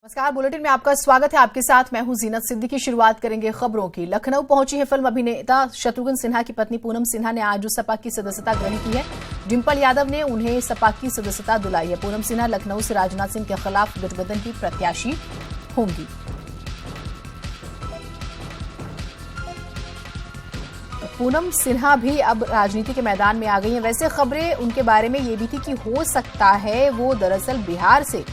नमस्कार, बुलेटिन में आपका स्वागत है। आपके साथ मैं हूं जीनत सिद्दीकी। शुरुआत करेंगे खबरों की। लखनऊ पहुंची है फिल्म अभिनेता शत्रुघ्न सिन्हा की पत्नी पूनम सिन्हा ने आज सपा की सदस्यता ग्रहण की है। डिंपल यादव ने उन्हें सपा की सदस्यता दिलाई है। पूनम सिन्हा लखनऊ से राजनाथ सिंह के खिलाफ गठबंधन की प्रत्याशी होंगी। पूनम सिन्हा भी अब राजनीति के मैदान में आ गई हैं। वैसे खबरें उनके बारे में ये भी थी कि हो सकता है वो दरअसल बिहार से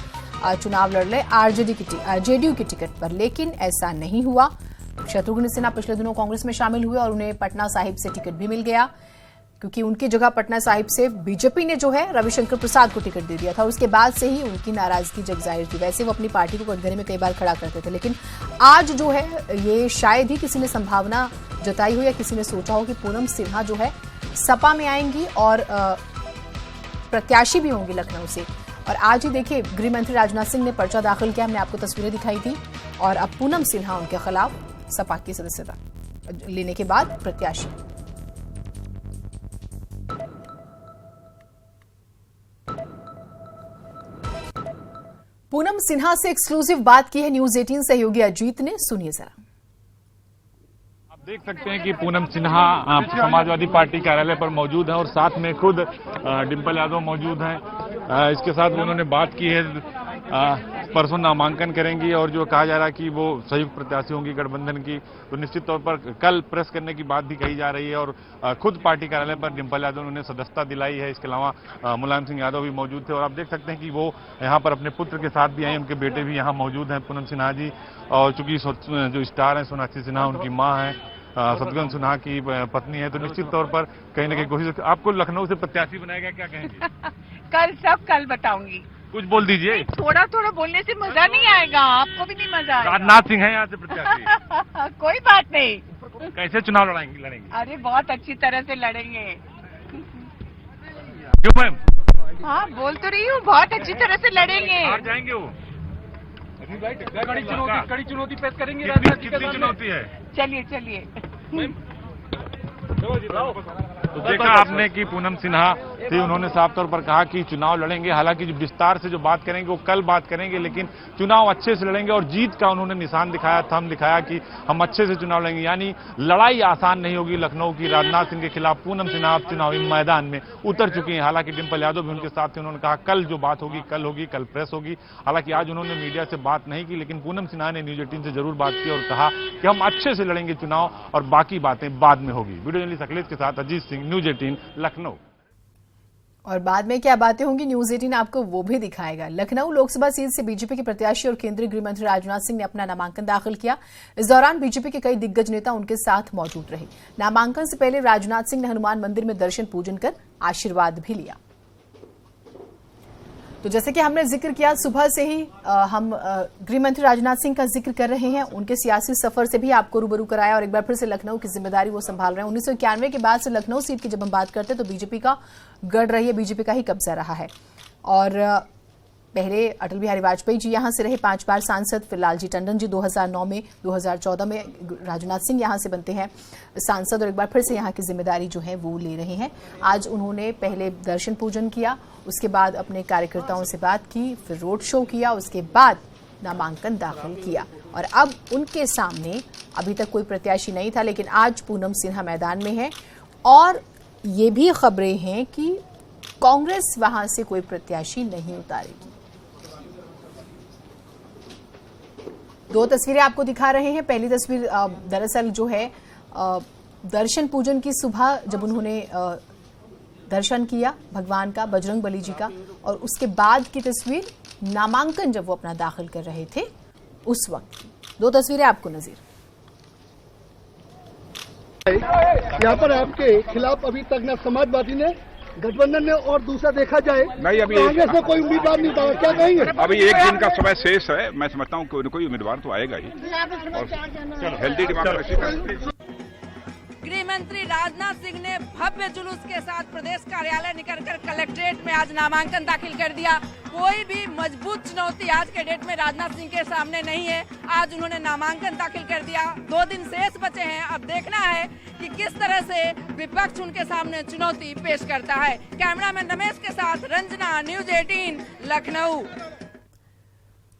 चुनाव लड़ ले जेडीयू की टिकट पर, लेकिन ऐसा नहीं हुआ। शत्रुघ्न सिन्हा पिछले दिनों कांग्रेस में शामिल हुए और उन्हें पटना साहिब से टिकट भी मिल गया, क्योंकि उनकी जगह पटना साहिब से बीजेपी ने जो है रविशंकर प्रसाद को टिकट दे दिया था। उसके बाद से ही उनकी नाराजगी जग जाहिर थी। वैसे वो अपनी पार्टी को कटघरे में कई बार खड़ा करते थे, लेकिन आज जो है ये शायद ही किसी ने संभावना जताई हो या किसी ने सोचा हो कि पूनम सिन्हा जो है सपा में आएंगी और प्रत्याशी भी होंगी लखनऊ से। और आज ही देखिए गृह मंत्री राजनाथ सिंह ने पर्चा दाखिल किया, हमने आपको तस्वीरें दिखाई थी, और अब पूनम सिन्हा उनके खिलाफ सपा की सदस्यता लेने के बाद प्रत्याशी। पूनम सिन्हा से एक्सक्लूसिव बात की है न्यूज 18 सहयोगी अजीत ने, सुनिए जरा। आप देख सकते हैं कि पूनम सिन्हा समाजवादी पार्टी कार्यालय पर मौजूद है और साथ में खुद डिंपल यादव मौजूद हैं। इसके साथ उन्होंने बात की है, परसों नामांकन करेंगी और जो कहा जा रहा है कि वो संयुक्त प्रत्याशी होंगी गठबंधन की, तो निश्चित तौर पर कल प्रेस करने की बात भी कही जा रही है। और खुद पार्टी कार्यालय पर डिंपल यादव ने उन्हें सदस्यता दिलाई है। इसके अलावा मुलायम सिंह यादव भी मौजूद थे और आप देख सकते हैं कि वो यहाँ पर अपने पुत्र के साथ भी आए, उनके बेटे भी यहाँ मौजूद हैं पूनम सिन्हा जी। और चूंकि जो स्टार हैं सोनाक्षी सिन्हा उनकी माँ है, शत्रुघ्न सिन्हा की पत्नी है, तो निश्चित तौर पर कहीं ना कहीं कोशिश। आपको लखनऊ से प्रत्याशी बनाया गया, क्या कहेंगे? कल बताऊंगी। कुछ बोल दीजिए। थोड़ा थोड़ा बोलने से मजा नहीं आएगा, आपको भी नहीं मजा आएगा। राजनाथ सिंह है यहाँ से प्रत्याशी। कोई बात नहीं। कैसे चुनाव लड़ेंगे? अरे बहुत अच्छी तरह से लड़ेंगे। क्यों मैम? हाँ बोल तो रही हूँ, बहुत अच्छी तरह से लड़ेंगे। हार जाएंगे वो? कड़ी चुनौती पेश करेंगे। कितनी चुनौती है? चलिए तो देखा आपने कि पूनम सिन्हा थी, उन्होंने साफ तौर पर कहा कि चुनाव लड़ेंगे। हालांकि जो विस्तार से जो बात करेंगे वो कल बात करेंगे, लेकिन चुनाव अच्छे से लड़ेंगे और जीत का उन्होंने निशान दिखाया, थंब दिखाया कि हम अच्छे से चुनाव लड़ेंगे। यानी लड़ाई आसान नहीं होगी लखनऊ की। राजनाथ सिंह के खिलाफ पूनम सिन्हा अब चुनावी मैदान में उतर चुकी हैं। हालांकि डिंपल यादव भी उनके साथ थे, उन्होंने कहा कल जो बात होगी कल होगी, कल प्रेस होगी। हालांकि आज उन्होंने मीडिया से बात नहीं की, लेकिन पूनम सिन्हा ने न्यूज 18 से जरूर बात की और कहा कि हम अच्छे से लड़ेंगे चुनाव और बाकी बातें बाद में होगी। वीडियो जर्नलिस्ट अखिलेश के साथ अजीत सिंह, न्यूज 18 लखनऊ। और बाद में क्या बातें होंगी न्यूज 18 आपको वो भी दिखाएगा। लखनऊ लोकसभा सीट से बीजेपी के प्रत्याशी और केंद्रीय गृह मंत्री राजनाथ सिंह ने अपना नामांकन दाखिल किया। इस दौरान बीजेपी के कई दिग्गज नेता उनके साथ मौजूद रहे। नामांकन से पहले राजनाथ सिंह ने हनुमान मंदिर में दर्शन पूजन कर आशीर्वाद भी लिया। तो जैसे कि हमने जिक्र किया, सुबह से ही हम गृह मंत्री राजनाथ सिंह का जिक्र कर रहे हैं। उनके सियासी सफर से भी आपको रूबरू कराया और एक बार फिर से लखनऊ की जिम्मेदारी वो संभाल रहे हैं। 1991 के बाद से लखनऊ सीट की जब हम बात करते हैं तो बीजेपी का गढ़ रही है, बीजेपी का ही कब्जा रहा है। और पहले अटल बिहारी वाजपेयी जी यहां से रहे 5 बार सांसद, फिर लालजी टंडन जी 2009 में, 2014 में राजनाथ सिंह यहां से बनते हैं सांसद और एक बार फिर से यहां की जिम्मेदारी जो है वो ले रहे हैं। आज उन्होंने पहले दर्शन पूजन किया, उसके बाद अपने कार्यकर्ताओं से बात की, फिर रोड शो किया, उसके बाद नामांकन दाखिल किया। और अब उनके सामने अभी तक कोई प्रत्याशी नहीं था, लेकिन आज पूनम सिन्हा मैदान में है और ये भी खबरें हैं कि कांग्रेस वहां से कोई प्रत्याशी नहीं उतारेगी। 2 तस्वीरें आपको दिखा रहे हैं। पहली तस्वीर दरअसल जो है दर्शन पूजन की, सुबह जब उन्होंने दर्शन किया भगवान का, बजरंग बली जी का, और उसके बाद की तस्वीर नामांकन जब वो अपना दाखिल कर रहे थे उस वक्त की। 2 तस्वीरें आपको नजीर। यहाँ पर आपके खिलाफ अभी तक न समाजवादी ने, गठबंधन ने और दूसरा देखा जाए नहीं, अभी कांग्रेस में कोई उम्मीदवार नहीं था। क्या कहेंगे? अभी एक दिन का समय शेष है। मैं समझता हूँ कोई उम्मीदवार तो आएगा ही। और हेल्दी डेमोक्रेसी। गृह मंत्री राजनाथ सिंह ने भव्य जुलूस के साथ प्रदेश कार्यालय निकलकर कलेक्ट्रेट में आज नामांकन दाखिल कर दिया। कोई भी मजबूत चुनौती आज के डेट में राजनाथ सिंह के सामने नहीं है। आज उन्होंने नामांकन दाखिल कर दिया। 2 दिन शेष बचे हैं। अब देखना है कि किस तरह से विपक्ष उनके सामने चुनौती पेश करता है। कैमरामैन रमेश के साथ रंजना, न्यूज 18 लखनऊ।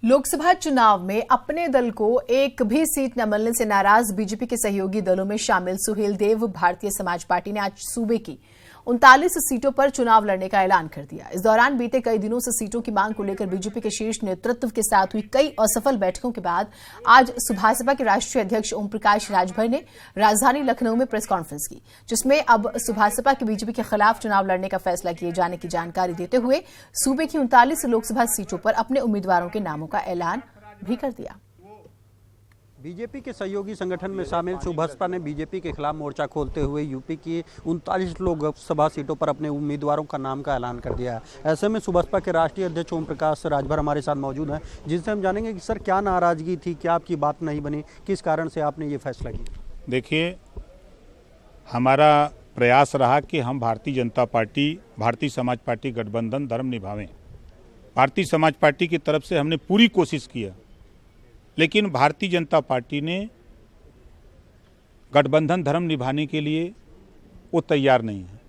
लोकसभा चुनाव में अपने दल को एक भी सीट न मिलने से नाराज बीजेपी के सहयोगी दलों में शामिल सुहेल देव भारतीय समाज पार्टी ने आज सूबे की 39 सीटों पर चुनाव लड़ने का ऐलान कर दिया। इस दौरान बीते कई दिनों से सीटों की मांग को लेकर बीजेपी के शीर्ष नेतृत्व के साथ हुई कई असफल बैठकों के बाद आज सुभासपा के राष्ट्रीय अध्यक्ष ओम प्रकाश राजभर ने राजधानी लखनऊ में प्रेस कॉन्फ्रेंस की, जिसमें अब सुभासपा के बीजेपी के खिलाफ चुनाव लड़ने का फैसला किए जाने की जानकारी देते हुए सूबे की 39 लोकसभा सीटों पर अपने उम्मीदवारों के नामों का ऐलान भी कर दिया। बीजेपी के सहयोगी संगठन में शामिल सुभासपा ने बीजेपी के खिलाफ मोर्चा खोलते हुए यूपी की 39 लोकसभा सीटों पर अपने उम्मीदवारों का नाम का ऐलान कर दिया है। ऐसे में सुभासपा के राष्ट्रीय अध्यक्ष ओम प्रकाश राजभर हमारे साथ मौजूद हैं, जिनसे हम जानेंगे कि सर क्या नाराजगी थी, क्या आपकी बात नहीं बनी, किस कारण से आपने ये फैसला किया। देखिए, हमारा प्रयास रहा कि हम भारतीय जनता पार्टी भारतीय समाज पार्टी गठबंधन धर्म निभावें। भारतीय समाज पार्टी की तरफ से हमने पूरी कोशिश किया, लेकिन भारतीय जनता पार्टी ने गठबंधन धर्म निभाने के लिए वो तैयार नहीं है,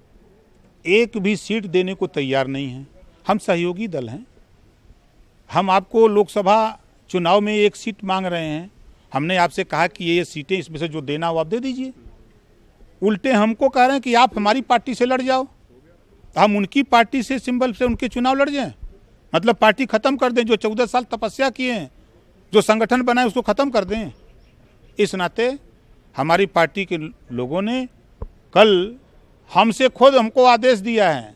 एक भी सीट देने को तैयार नहीं है। हम सहयोगी दल हैं, हम आपको लोकसभा चुनाव में एक सीट मांग रहे हैं। हमने आपसे कहा कि ये सीटें इसमें से जो देना हो आप दे दीजिए। उल्टे हमको कह रहे हैं कि आप हमारी पार्टी से लड़ जाओ, तो हम उनकी पार्टी से सिंबल से उनके चुनाव लड़ जाएं, मतलब पार्टी खत्म कर दें। जो 14 साल तपस्या किए हैं, जो संगठन बनाए, उसको ख़त्म कर दें। इस नाते हमारी पार्टी के लोगों ने कल हमसे खुद हमको आदेश दिया है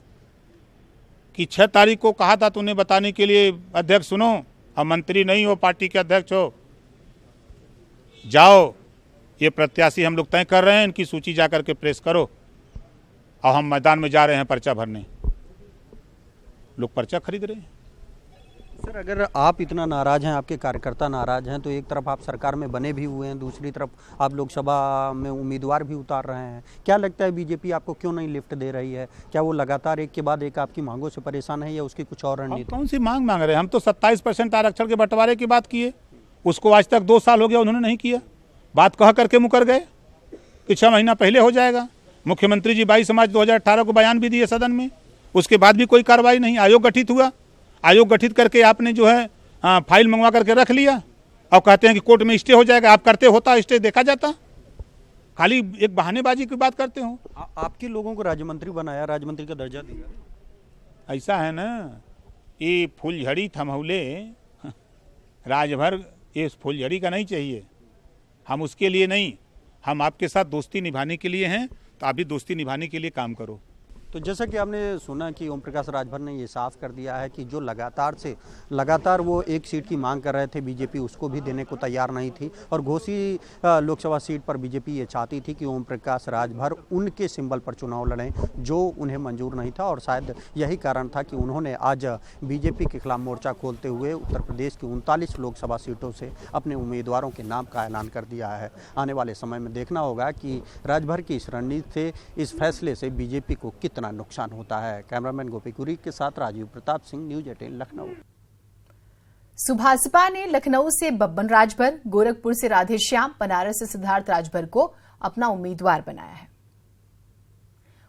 कि 6 तारीख को कहा था तूने बताने के लिए, अध्यक्ष सुनो, हम मंत्री नहीं हो, पार्टी के अध्यक्ष हो, जाओ ये प्रत्याशी हम लोग तय कर रहे हैं, इनकी सूची जा करके प्रेस करो, और हम मैदान में जा रहे हैं पर्चा भरने। लोग पर्चा खरीद रहे हैं। सर, अगर आप इतना नाराज हैं, आपके कार्यकर्ता नाराज हैं, तो एक तरफ आप सरकार में बने भी हुए हैं, दूसरी तरफ आप लोकसभा में उम्मीदवार भी उतार रहे हैं। क्या लगता है बीजेपी आपको क्यों नहीं लिफ्ट दे रही है? क्या वो लगातार एक के बाद एक आपकी मांगों से परेशान है या उसकी कुछ और रणनीति? कौन सी मांग मांग रहे हैं? हम तो 27% आरक्षण के बंटवारे की बात किए, उसको आज तक 2 साल हो गया उन्होंने नहीं किया। बात कह करके मुकर गए कि 6 महीना पहले हो जाएगा। मुख्यमंत्री जी 22 मार्च 2018 को बयान भी दिए सदन में, उसके बाद भी कोई कार्रवाई नहीं। आयोग गठित हुआ, आयोग गठित करके आपने जो है फाइल मंगवा करके रख लिया और कहते हैं कि कोर्ट में स्टे हो जाएगा। आप करते होता स्टे देखा जाता, खाली एक बहानेबाजी की बात करते हो। आपके लोगों को राज्य मंत्री बनाया, राज्य मंत्री का दर्जा दिया। ऐसा है ना, ये फुलझड़ी थमौले राजभर, ये फुलझड़ी का नहीं चाहिए। हम उसके लिए नहीं, हम आपके साथ दोस्ती निभाने के लिए हैं, तो आप भी दोस्ती निभाने के लिए काम करो। तो जैसा कि आपने सुना कि ओम प्रकाश राजभर ने ये साफ कर दिया है कि जो लगातार वो एक सीट की मांग कर रहे थे, बीजेपी उसको भी देने को तैयार नहीं थी, और घोसी लोकसभा सीट पर बीजेपी ये चाहती थी कि ओम प्रकाश राजभर उनके सिंबल पर चुनाव लड़ें, जो उन्हें मंजूर नहीं था। और शायद यही कारण था कि उन्होंने आज बीजेपी के खिलाफ मोर्चा खोलते हुए उत्तर प्रदेश की 39 लोकसभा सीटों से अपने उम्मीदवारों के नाम का ऐलान कर दिया है। आने वाले समय में देखना होगा कि राजभर की इस रणनीति से, इस फैसले से बीजेपी को कितना नुकसान होता है। कैमरामैन गोपी कुरी के साथ राजीव प्रताप सिंह, न्यूज 18 लखनऊ। सुभासपा ने लखनऊ से बब्बन राजभर, गोरखपुर से राधेश्याम, बनारस से सिद्धार्थ राजभर को अपना उम्मीदवार बनाया है।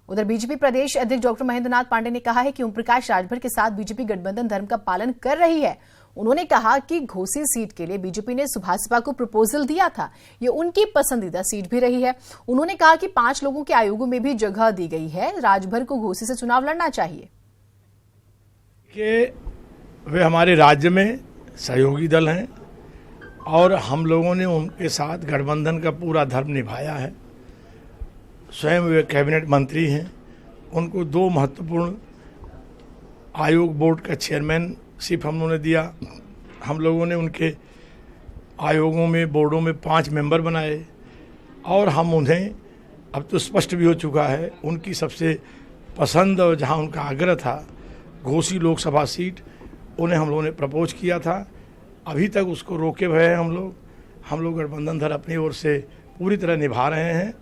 उधर बीजेपी प्रदेश अध्यक्ष डॉक्टर महेंद्र नाथ पांडे ने कहा है कि ओम प्रकाश राजभर के साथ बीजेपी गठबंधन धर्म का पालन कर रही है। उन्होंने कहा कि घोसी सीट के लिए बीजेपी ने सुभासपा को प्रपोजल दिया था, ये उनकी पसंदीदा सीट भी रही है। उन्होंने कहा कि 5 लोगों के आयोगों में भी जगह दी गई है, राजभर को घोसी से चुनाव लड़ना चाहिए। कि वे हमारे राज्य में सहयोगी दल हैं और हम लोगों ने उनके साथ गठबंधन का पूरा धर्म निभाया है। स्वयं वे कैबिनेट मंत्री हैं, उनको 2 महत्वपूर्ण आयोग बोर्ड का चेयरमैन सिर्फ हम लोगों ने दिया। हम लोगों ने उनके आयोगों में, बोर्डों में 5 मेंबर बनाए, और हम उन्हें, अब तो स्पष्ट भी हो चुका है, उनकी सबसे पसंद और जहां उनका आग्रह था घोसी लोकसभा सीट, उन्हें हम लोगों ने प्रपोज किया था। अभी तक उसको रोके हुए हैं हम लोग गठबंधन धर्म अपनी ओर से पूरी तरह निभा रहे हैं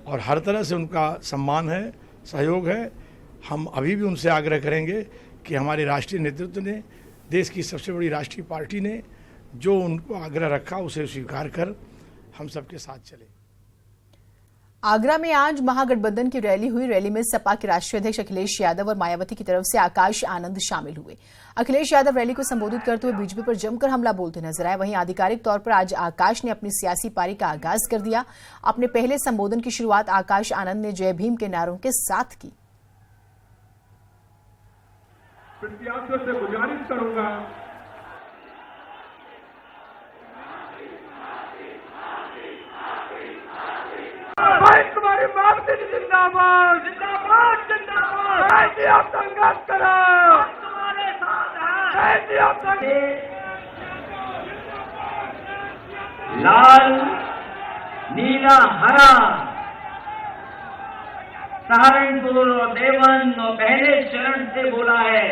और हर तरह से उनका सम्मान है, सहयोग है। हम अभी भी उनसे आग्रह करेंगे कि हमारे राष्ट्रीय नेतृत्व ने, देश की सबसे बड़ी राष्ट्रीय पार्टी ने जो उनको आग्रह रखा उसे स्वीकार कर हम सबके साथ चले। आगरा में आज महागठबंधन की रैली हुई। रैली में सपा के राष्ट्रीय अध्यक्ष अखिलेश यादव और मायावती की तरफ से आकाश आनंद शामिल हुए। अखिलेश यादव रैली को संबोधित करते हुए बीजेपी पर जमकर हमला बोलते नजर आए। वहीं आधिकारिक तौर पर आज आकाश ने अपनी सियासी पारी का आगाज कर दिया। अपने पहले संबोधन की शुरुआत आकाश आनंद ने जय भीम के नारों के साथ की। प्रत्याशियों से गुजारिश करूंगा तुम्हारी मांगते जिंदाबाद जिंदाबाद जिंदाबाद। ऐसे आप संघर्ष करो, तुम्हारे साथ हैं। ऐसे आप लाल नीला हरा सहारनपुर और देवन और पहले चरण से बोला है,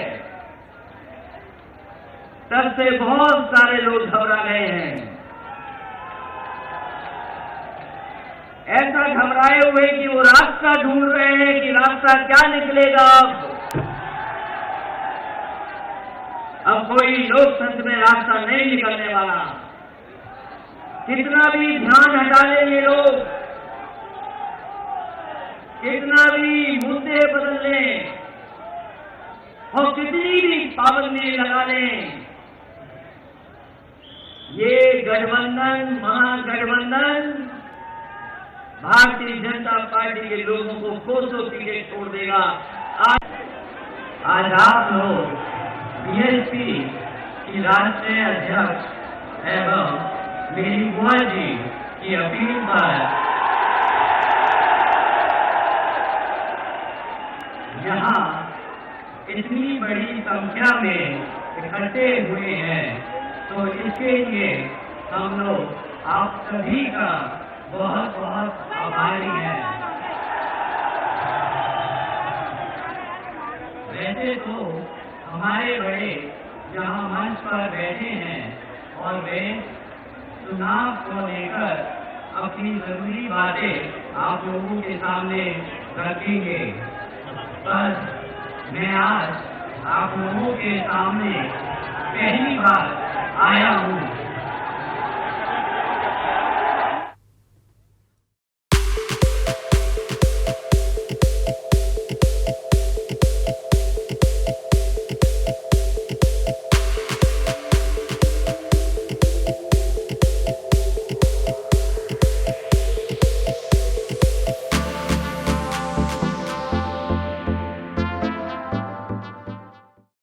तब से बहुत सारे लोग घबरा गए हैं। ऐसा घबराए हुए कि वो रास्ता ढूंढ रहे हैं कि रास्ता क्या निकलेगा। अब कोई लोकतंत्र में रास्ता नहीं निकलने वाला। कितना भी ध्यान हटा लें ये लोग, कितना भी मुद्दे बदल लें और कितनी भी पाबंदी लगा लें, ये गठबंधन महागठबंधन भारतीय जनता पार्टी के लोगों को कोसों पीछे छोड़ देगा। आज आप लोग बीएसपी की राष्ट्रीय अध्यक्ष एवं मेरी बुआ जी की अपील पर यहाँ इतनी बड़ी संख्या में इकट्ठे हुए हैं, तो इसके लिए हम लोग आप सभी का बहुत बहुत आभारी हैं। वैसे तो हमारे बड़े जहां मंच पर बैठे हैं और वे चुनाव को लेकर अपनी जरूरी बातें आप लोगों के सामने रखेंगे, पर मैं आज आप लोगों के सामने पहली बार आया हूं।